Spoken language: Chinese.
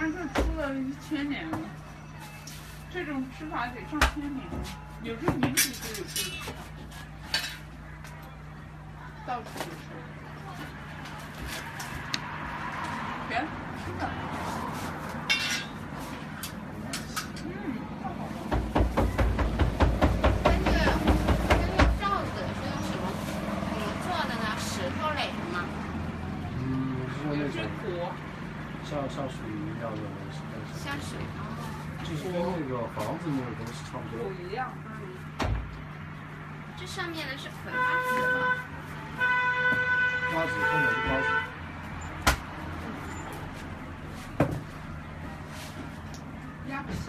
按这出了1000年了，这种吃法得上千年了。有这个民族就有这个吃法，到处都是。别吃的，好好玩。那个罩子是用什么做的呢？石头垒的吗？是那种果，像水一样的东西，像水就是跟那个房子那个东西差不多。一样。这上面的是葵花籽吧？瓜子，后面是瓜子。鸭皮蟹。